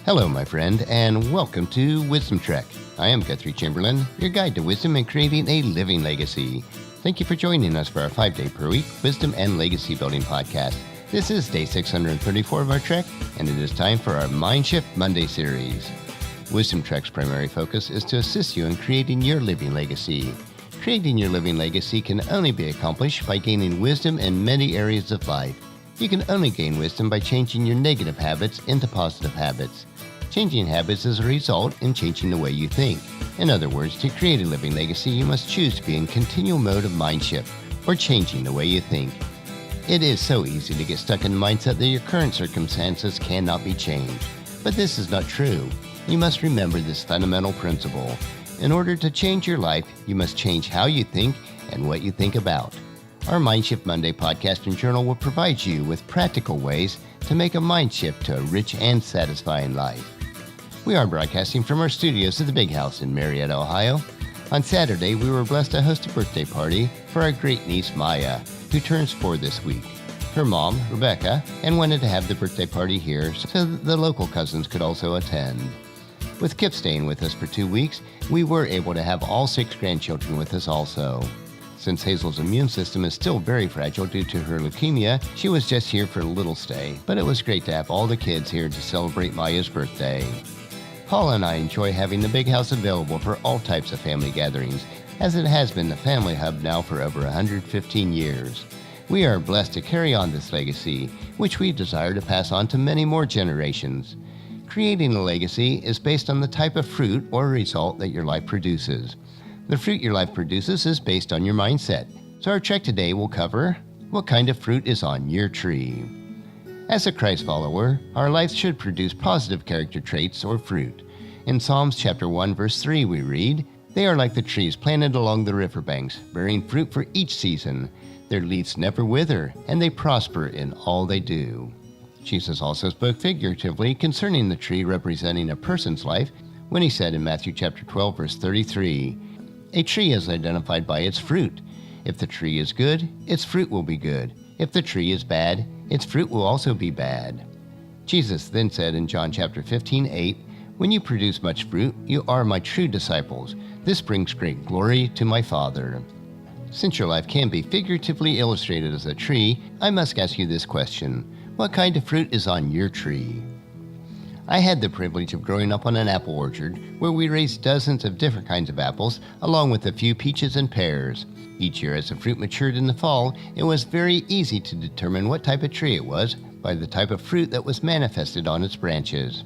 Hello, my friend, and welcome to Wisdom Trek. I am Guthrie Chamberlain, your guide to wisdom and creating a living legacy. Thank you for joining us for our 5-day per week Wisdom and Legacy Building podcast. This is day 634 of our trek, and it is time for our Mindshift Monday series. Wisdom Trek's primary focus is to assist you in creating your living legacy. Creating your living legacy can only be accomplished by gaining wisdom in many areas of life. You can only gain wisdom by changing your negative habits into positive habits. Changing habits is a result in changing the way you think. In other words, to create a living legacy, you must choose to be in continual mode of mindshift, or changing the way you think. It is so easy to get stuck in the mindset that your current circumstances cannot be changed. But this is not true. You must remember this fundamental principle. In order to change your life, you must change how you think and what you think about. Our Mindshift Monday podcast and journal will provide you with practical ways to make a mind shift to a rich and satisfying life. We are broadcasting from our studios at the Big House in Marietta, Ohio. On Saturday, we were blessed to host a birthday party for our great niece, Maya, who turns 4 this week. Her mom, Rebecca, and wanted to have the birthday party here so that the local cousins could also attend. With Kip staying with us for 2 weeks, we were able to have all 6 grandchildren with us also. Since Hazel's immune system is still very fragile due to her leukemia, she was just here for a little stay, but it was great to have all the kids here to celebrate Maya's birthday. Paul and I enjoy having the Big House available for all types of family gatherings, as it has been the family hub now for over 115 years. We are blessed to carry on this legacy, which we desire to pass on to many more generations. Creating a legacy is based on the type of fruit or result that your life produces. The fruit your life produces is based on your mindset. So our trek today will cover what kind of fruit is on your tree. As a Christ follower, our life should produce positive character traits or fruit. In Psalms chapter 1 verse 3 we read, "They are like the trees planted along the riverbanks, bearing fruit for each season. Their leaves never wither, and they prosper in all they do." Jesus also spoke figuratively concerning the tree representing a person's life when he said in Matthew chapter 12 verse 33, "A tree is identified by its fruit. If the tree is good, its fruit will be good. If the tree is bad, its fruit will also be bad." Jesus then said in John chapter 15:8, "When you produce much fruit, you are my true disciples. This brings great glory to my Father." Since your life can be figuratively illustrated as a tree, I must ask you this question. What kind of fruit is on your tree? I had the privilege of growing up on an apple orchard where we raised dozens of different kinds of apples, along with a few peaches and pears. Each year as the fruit matured in the fall, it was very easy to determine what type of tree it was by the type of fruit that was manifested on its branches.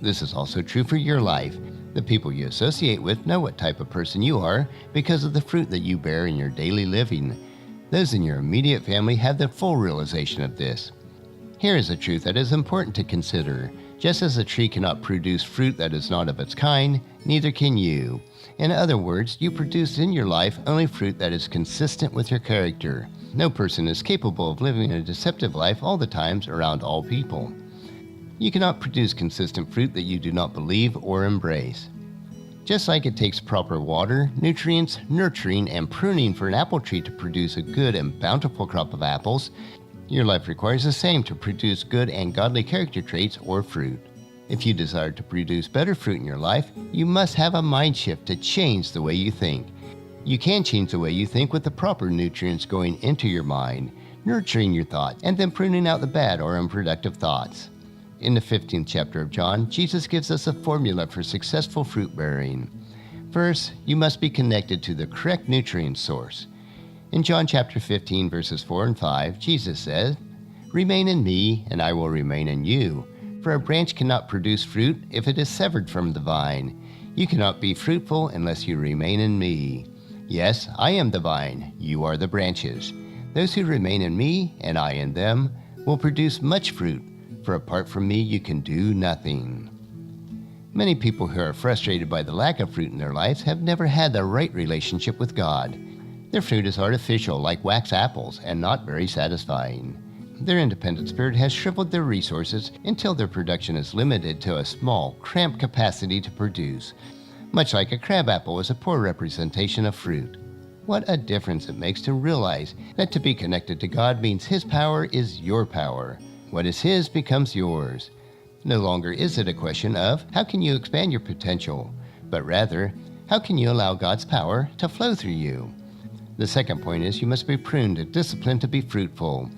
This is also true for your life. The people you associate with know what type of person you are because of the fruit that you bear in your daily living. Those in your immediate family have the full realization of this. Here is a truth that is important to consider. Just as a tree cannot produce fruit that is not of its kind, neither can you. In other words, you produce in your life only fruit that is consistent with your character. No person is capable of living a deceptive life all the times around all people. You cannot produce consistent fruit that you do not believe or embrace. Just like it takes proper water, nutrients, nurturing, and pruning for an apple tree to produce a good and bountiful crop of apples, your life requires the same to produce good and godly character traits or fruit. If you desire to produce better fruit in your life, you must have a mind shift to change the way you think. You can change the way you think with the proper nutrients going into your mind, nurturing your thoughts, and then pruning out the bad or unproductive thoughts. In the 15th chapter of John, Jesus gives us a formula for successful fruit bearing. First, you must be connected to the correct nutrient source. In John chapter 15, verses 4 and 5, Jesus said, "Remain in me, and I will remain in you. For a branch cannot produce fruit if it is severed from the vine. You cannot be fruitful unless you remain in me. Yes, I am the vine, you are the branches. Those who remain in me, and I in them, will produce much fruit, for apart from me you can do nothing." Many people who are frustrated by the lack of fruit in their lives have never had the right relationship with God. Their fruit is artificial, like wax apples, and not very satisfying. Their independent spirit has shriveled their resources until their production is limited to a small, cramped capacity to produce. Much like a crabapple is a poor representation of fruit. What a difference it makes to realize that to be connected to God means His power is your power. What is His becomes yours. No longer is it a question of how can you expand your potential, but rather, how can you allow God's power to flow through you? The second point is you must be pruned and disciplined to be fruitful.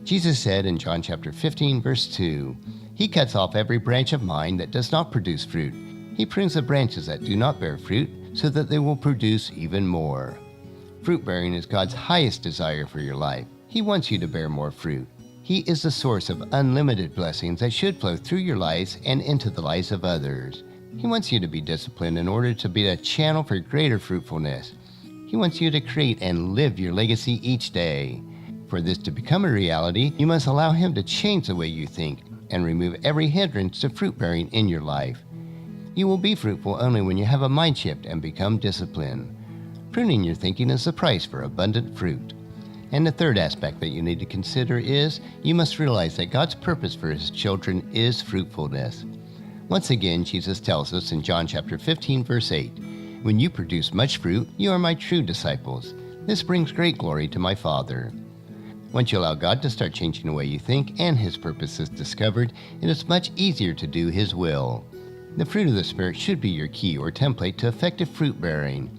Jesus said in John chapter 15, verse 2, He cuts off every branch of mine that does not produce fruit. He prunes the branches that do not bear fruit so that they will produce even more. Fruit bearing is God's highest desire for your life. He wants you to bear more fruit. He is the source of unlimited blessings that should flow through your lives and into the lives of others. He wants you to be disciplined in order to be a channel for greater fruitfulness. He wants you to create and live your legacy each day. For this to become a reality, you must allow Him to change the way you think and remove every hindrance to fruit bearing in your life. You will be fruitful only when you have a mind shift and become disciplined. Pruning your thinking is the price for abundant fruit. And the third aspect that you need to consider is you must realize that God's purpose for His children is fruitfulness. Once again, Jesus tells us in John chapter 15, verse 8, When you produce much fruit, you are my true disciples. This brings great glory to my Father. Once you allow God to start changing the way you think and His purpose is discovered, it is much easier to do His will. The fruit of the Spirit should be your key or template to effective fruit bearing.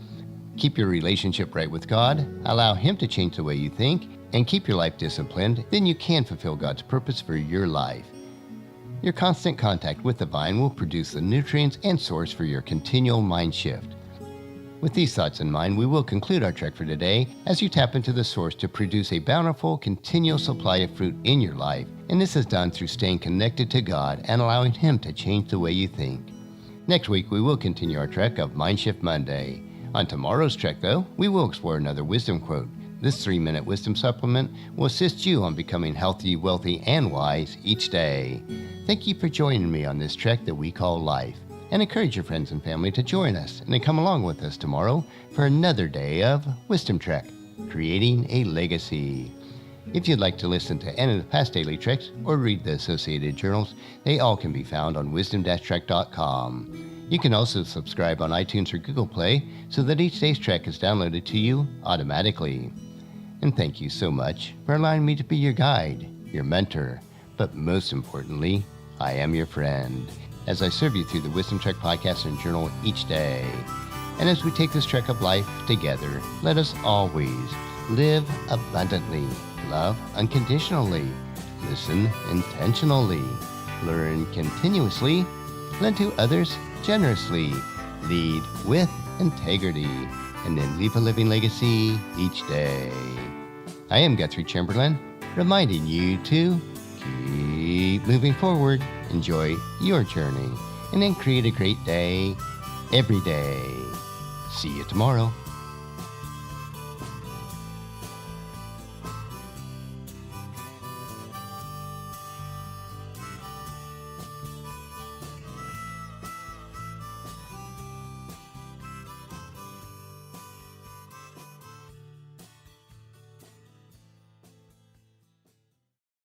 Keep your relationship right with God, allow Him to change the way you think, and keep your life disciplined, then you can fulfill God's purpose for your life. Your constant contact with the vine will produce the nutrients and source for your continual mind shift. With these thoughts in mind, we will conclude our trek for today as you tap into the source to produce a bountiful, continual supply of fruit in your life, and this is done through staying connected to God and allowing Him to change the way you think. Next week, we will continue our trek of Mindshift Monday. On tomorrow's trek, though, we will explore another wisdom quote. This 3-minute wisdom supplement will assist you on becoming healthy, wealthy, and wise each day. Thank you for joining me on this trek that we call life, and encourage your friends and family to join us and then come along with us tomorrow for another day of Wisdom Trek, creating a legacy. If you'd like to listen to any of the past daily treks or read the associated journals, they all can be found on wisdom-trek.com. You can also subscribe on iTunes or Google Play so that each day's trek is downloaded to you automatically. And thank you so much for allowing me to be your guide, your mentor, but most importantly, I am your friend, as I serve you through the Wisdom Trek podcast and journal each day. And as we take this trek of life together, let us always live abundantly, love unconditionally, listen intentionally, learn continuously, lend to others generously, lead with integrity, and then leave a living legacy each day. I am Guthrie Chamberlain, reminding you to keep moving forward, enjoy your journey, and then create a great day every day. See you tomorrow.